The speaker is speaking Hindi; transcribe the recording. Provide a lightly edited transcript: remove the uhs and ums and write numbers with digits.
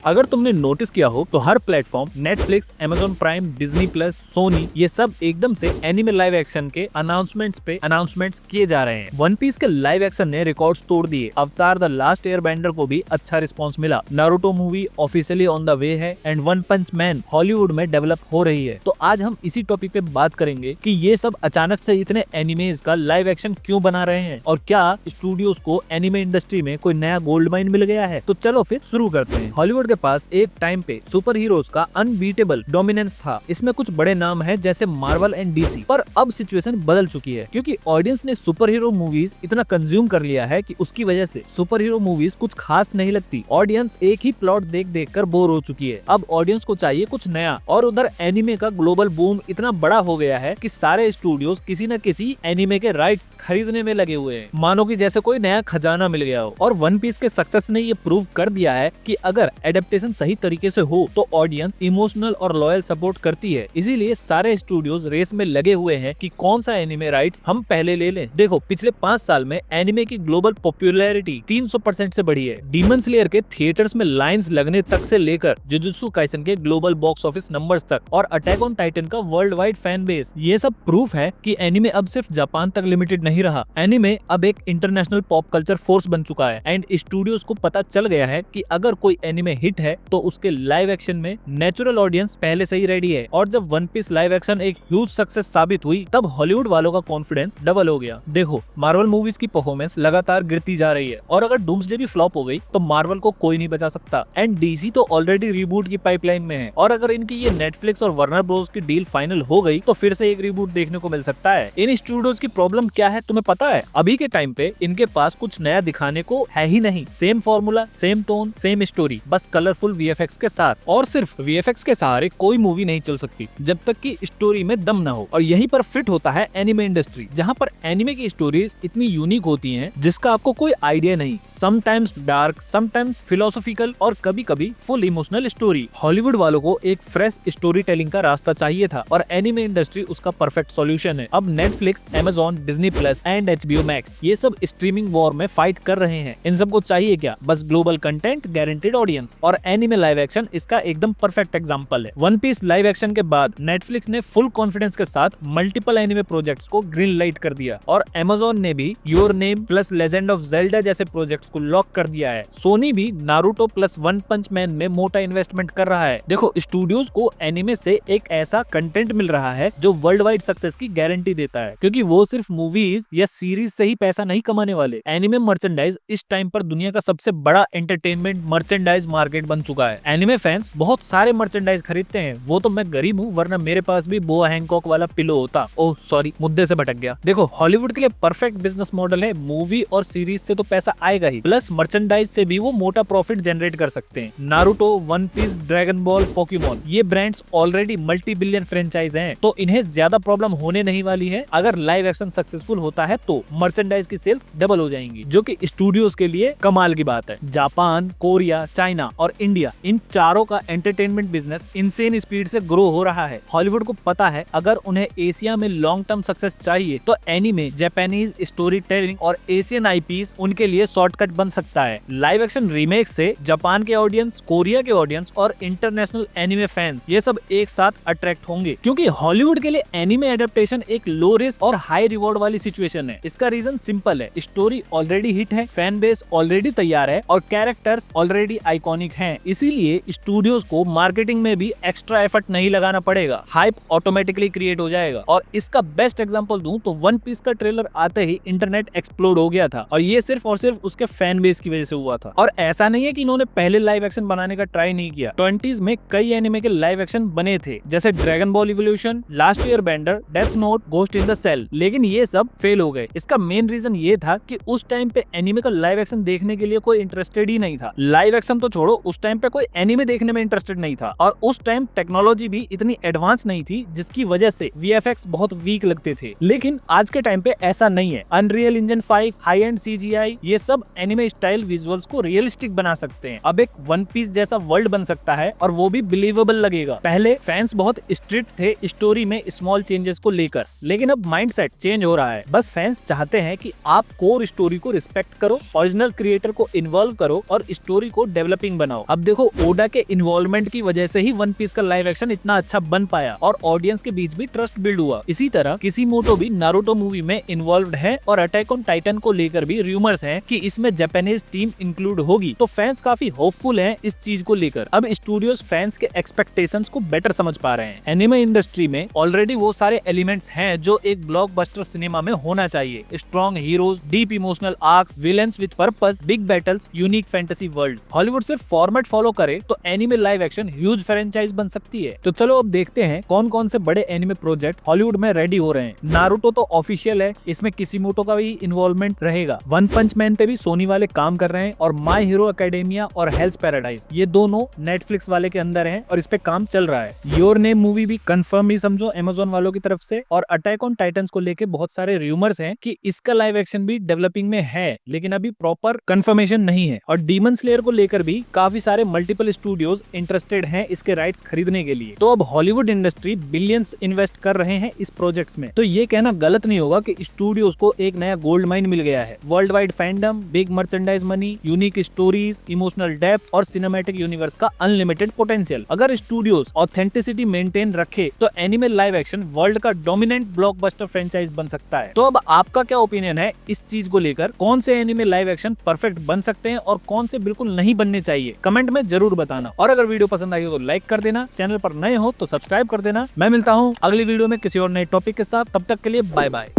अगर तुमने नोटिस किया हो तो हर platform Netflix, Amazon Prime, Disney Plus, Sony ये सब एकदम से एनिमे लाइव एक्शन के अनाउंसमेंट्स किए जा रहे हैं। वन पीस के लाइव एक्शन ने रिकॉर्ड्स तोड़ दिए। अवतार द लास्ट एयरबेंडर को भी अच्छा रिस्पांस मिला। Naruto movie officially on the way है and One Punch Man Hollywood में डेवलप हो रही है। तो आज हम इसी टॉपिक पे बात करेंगे कि ये सब अचानक से इतने एनिमेज का लाइव एक्शन क्यों बना रहे हैं और क्या स्टूडियोज को एनिमे इंडस्ट्री में कोई नया गोल्ड माइन मिल गया है। तो चलो फिर शुरू करते हैं। हॉलीवुड के पास एक टाइम पे सुपर हीरोज का अनबीटेबल डोमिनेंस था। इसमें कुछ बड़े नाम हैं जैसे मार्वल एंड डीसी। पर अब सिचुएशन बदल चुकी है क्योंकि ऑडियंस ने सुपर हीरो मूवीज इतना कंज्यूम कर लिया है कि उसकी वजह से सुपर हीरो मूवीज कुछ खास नहीं लगती। ऑडियंस एक ही प्लॉट देख देख कर बोर हो चुकी है। अब ऑडियंस को चाहिए कुछ नया। और उधर एनिमे का ग्लोबल बूम इतना बड़ा हो गया है कि सारे स्टूडियोज किसी न किसी एनिमे के राइट्स खरीदने में लगे हुए हैं, मानो कि जैसे कोई नया खजाना मिल गया हो। और वन पीस के सक्सेस ने ये प्रूव कर दिया है कि अगर एडेप्टेशन सही तरीके से हो तो ऑडियंस इमोशनल और लॉयल सपोर्ट करती है। इसीलिए सारे स्टूडियोज रेस में लगे हुए हैं कि कौन सा एनिमे राइट्स हम पहले ले लें। देखो, पिछले 5 साल में एनिमे की ग्लोबल पॉपुलैरिटी 300% से बढ़ी है। डीमन स्लेयर के थिएटर्स में लाइंस लगने तक से लेकर जुजुत्सु काइसन के ग्लोबल बॉक्स ऑफिस नंबर्स तक और अटैक ऑन टाइटन का वर्ल्ड वाइड फैन बेस, ये सब प्रूफ है कि एनिमे अब सिर्फ जापान तक लिमिटेड नहीं रहा। एनिमे अब एक इंटरनेशनल पॉप कल्चर फोर्स बन चुका है एंड स्टूडियोज को पता चल गया है कि अगर कोई एनिमे हिट है तो उसके लाइव एक्शन में नेचुरल ऑडियंस पहले से ही रेडी है। और जब वन पीस लाइव एक्शन एक ह्यूज सक्सेस साबित हुई तब हॉलीवुड वालों का कॉन्फिडेंस डबल हो गया। देखो, मार्वल मूवीज की परफॉर्मेंस लगातार गिरती जा रही है और अगर डूम्सडे भी फ्लॉप हो गई तो मार्वल को कोई नहीं बचा सकता। एंड डीसी तो ऑलरेडी रिबूट की पाइपलाइन में है और अगर इनकी ये नेटफ्लिक्स और वार्नर ब्रोस की डील फाइनल हो गई तो फिर से एक रिबूट देखने को मिल सकता है। इन स्टूडियोज की प्रॉब्लम क्या है तुम्हें पता है? अभी के टाइम पे इनके पास कुछ नया दिखाने को है ही नहीं। Same formula, same tone, same story, बस कलरफुल वीएफएक्स के साथ। और सिर्फ वीएफएक्स के सहारे कोई मूवी नहीं चल सकती जब तक कि स्टोरी में दम ना हो। और यहीं पर फिट होता है एनिमे इंडस्ट्री, जहां पर एनिमे की स्टोरीज इतनी यूनिक होती हैं जिसका आपको कोई आइडिया नहीं। समटाइम्स डार्क, समटाइम्स फिलोसॉफिकल और कभी कभी फुल इमोशनल स्टोरी। हॉलीवुड वालों को एक फ्रेश स्टोरी टेलिंग का रास्ता चाहिए था और एनिमे इंडस्ट्री उसका परफेक्ट सॉल्यूशन है। अब Netflix, Amazon, Disney plus and HBO max ये सब स्ट्रीमिंग वॉर में फाइट कर रहे हैं। इन सबको चाहिए क्या? बस ग्लोबल कंटेंट, गारंटीड ऑडियंस। और एनिमे लाइव एक्शन इसका एकदम परफेक्ट एग्जांपल है। वन पीस लाइव एक्शन के बाद नेटफ्लिक्स ने फुल कॉन्फिडेंस के साथ मल्टीपल एनिमे प्रोजेक्ट्स को ग्रीन लाइट कर दिया और अमेज़न ने भी your name plus legend of Zelda जैसे प्रोजेक्ट्स को लॉक कर दिया है। सोनी भी Naruto plus one Punch man में मोटा इन्वेस्टमेंट कर रहा है। देखो, स्टूडियोज को एनिमे से एक ऐसा कंटेंट मिल रहा है जो वर्ल्ड वाइड सक्सेस की गारंटी देता है, क्योंकि वो सिर्फ मूवीज या सीरीज से ही पैसा नहीं कमाने वाले। एनिमे मर्चेंडाइज इस टाइम पर दुनिया का सबसे बड़ा एंटरटेनमेंट मर्चेंडाइज मार्केट बन चुका है। एनिमे फैंस बहुत सारे मर्चेंडाइज खरीदते हैं। वो तो मैं गरीब हूँ, वरना मेरे पास भी बोआ हैंकॉक वाला पिलो होता। ओह सॉरी, मुद्दे से भटक गया। देखो, हॉलीवुड के लिए परफेक्ट बिजनेस मॉडल है। मूवी और सीरीज से तो पैसा आएगा ही, प्लस मर्चेंडाइज से भी वो मोटा प्रॉफिट जनरेट कर सकते हैं। Naruto, One Piece, Dragon Ball, Pokemon ये brands already multi billion franchise हैं, तो इन्हें ज्यादा प्रॉब्लम होने नहीं वाली है। अगर लाइव एक्शन सक्सेसफुल होता है तो मर्चेंडाइज की सेल्स डबल हो जाएंगी, जो कि स्टूडियोज के लिए कमाल की बात है। जापान, कोरिया, चाइना और इंडिया, इन चारों का एंटरटेनमेंट बिजनेस इनसेन स्पीड से ग्रो हो रहा है। हॉलीवुड को पता है अगर उन्हें एशिया में लॉन्ग टर्म सक्सेस चाहिए तो एनिमे, जापानीज स्टोरी टेलिंग और एशियन आईपीज उनके लिए शॉर्टकट बन सकता है। लाइव एक्शन रीमेक से जापान के ऑडियंस, कोरिया के ऑडियंस और इंटरनेशनल एनिमे फैंस ये सब एक साथ अट्रैक्ट होंगे, क्योंकि हॉलीवुड के लिए एनिमे एडेप्टेशन एक लो रिस्क और हाई रिवॉर्ड वाली सिचुएशन है। इसका रीजन सिंपल है, स्टोरी ऑलरेडी हिट है, फैन बेस ऑलरेडी तैयार है और कैरेक्टर्स ऑलरेडी आइकॉनिक हैं। इसीलिए स्टूडियोज को मार्केटिंग में भी एक्स्ट्रा एफर्ट नहीं लगाना पड़ेगा, हाइप ऑटोमेटिकली क्रिएट हो जाएगा। और इसका बेस्ट एग्जांपल दूं तो वन पीस का ट्रेलर आते ही इंटरनेट एक्सप्लोड हो गया था और ये सिर्फ और सिर्फ उसके फैन बेस की वजह से हुआ था। और ऐसा नहीं है कि इन्होंने पहले लाइव एक्शन बनाने का ट्राई नहीं किया। 20s में कई एनिमे के लाइव एक्शन बने थे, जैसे Dragon Ball Evolution, Last Airbender, Death Note, Ghost in the Shell, लेकिन ये सब फेल हो गए। इसका मेन रीजन ये था कि उस टाइम पे एनिमे का लाइव एक्शन देखने के लिए कोई इंटरेस्टेड ही नहीं था। लाइव एक्शन तो छोड़ो, उस टाइम पे कोई एनिमे देखने में इंटरेस्टेड नहीं था और उस टाइम टेक्नोलॉजी भी इतनी एडवांस नहीं थी, जिसकी वजह से वीएफएक्स बहुत वीक लगते थे। लेकिन आज के टाइम पे ऐसा नहीं है। Unreal engine 5, high and CGI ये सब एनिमे स्टाइल विजुअल्स को रियलिस्टिक बना सकते हैं। अब एक वन पीस जैसा वर्ल्ड बन सकता है और वो भी बिलीवेबल लगेगा। पहले फैंस बहुत स्ट्रिक्ट थे स्टोरी में स्मॉल चेंजेस को लेकर, लेकिन अब माइंडसेट चेंज हो रहा है। बस फैंस चाहते हैं कि आप कोर स्टोरी को रिस्पेक्ट करो, ओरिजिनल क्रिएटर को इन्वॉल्व करो और स्टोरी को डेवलपिंग बनाओ। बनाओ। अब देखो ओडा के इन्वॉल्वमेंट की वजह से ही वन पीस का लाइव एक्शन इतना अच्छा बन पाया और ऑडियंस के बीच भी ट्रस्ट बिल्ड हुआ। इसी तरह किसीमोटो भी नारुतो मूवी में इन्वॉल्व है और अटैक ऑन टाइटन को लेकर भी रूमर्स हैं कि इसमें जापानीज टीम इंक्लूड होगी। तो फैंस काफी होपफुल हैं इस चीज को लेकर। अब स्टूडियोज फैंस के एक्सपेक्टेशंस को बेटर समझ पा रहे हैं। एनिमे इंडस्ट्री में ऑलरेडी वो सारे एलिमेंट्स हैं जो एक ब्लॉकबस्टर सिनेमा में होना चाहिए। Strong heroes, deep emotional arcs, villains with purpose, big battles, unique fantasy worlds. Hollywood सिर्फ फॉर्मेट फॉलो करे तो anime live action huge franchise बन सकती है। तो चलो अब देखते हैं कौन कौन से बड़े एनिमे प्रोजेक्ट हॉलीवुड में रेडी हो रहे हैं। नारुतो तो ऑफिशियल है, इसमें किसीमोटो का भी इन्वॉल्वमेंट रहेगा। वन पंच मैन पे भी सोनी वाले काम कर रहे हैं और माय हीरो एकेडेमिया और हेल्स पैराडाइज ये दोनों नेटफ्लिक्स वाले के अंदर हैं और इस पे काम चल रहा है। योर नेम मूवी भी कंफर्म ही समझो अमेज़न वालों की तरफ से। और अटैक ऑन टाइटंस को लेके बहुत सारे रूमर्स हैं कि इसका लाइव एक्शन भी डेवलपिंग में है, लेकिन अभी प्रॉपर कंफर्मेशन नहीं है। और डीमन स्लेयर को लेकर भी काफी सारे मल्टीपल स्टूडियोज इंटरेस्टेड हैं इसके राइट्स खरीदने के लिए। तो अब हॉलीवुड इंडस्ट्री बिलियंस इन्वेस्ट कर रहे हैं इस प्रोजेक्ट्स में। तो ये कहना गलत नहीं होगा कि स्टूडियोज को एक नया गोल्ड माइन मिल गया है। World wide fandom, big merchandise money, unique stories, emotional depth और सिनेमैटिक यूनिवर्स का अनलिमिटेड पोटेंशियल। अगर स्टूडियोज ऑथेंटिसिटी मेंटेन रखे तो एनिमे लाइव एक्शन वर्ल्ड का डोमिनेंट ब्लॉकबस्टर फ्रेंचाइज बन सकता है। तो अब आपका क्या ओपिनियन है इस चीज को लेकर? कौन से एनिमे लाइव एक्शन परफेक्ट बन सकते हैं और कौन से बिल्कुल नहीं बनने चाहिए? कमेंट में जरूर बताना। और अगर वीडियो पसंद आई हो तो लाइक कर देना, चैनल पर नए हो तो सब्सक्राइब कर देना। मैं मिलता हूँ अगली वीडियो में किसी और नए टॉपिक के साथ। तब तक के लिए बाय बाय।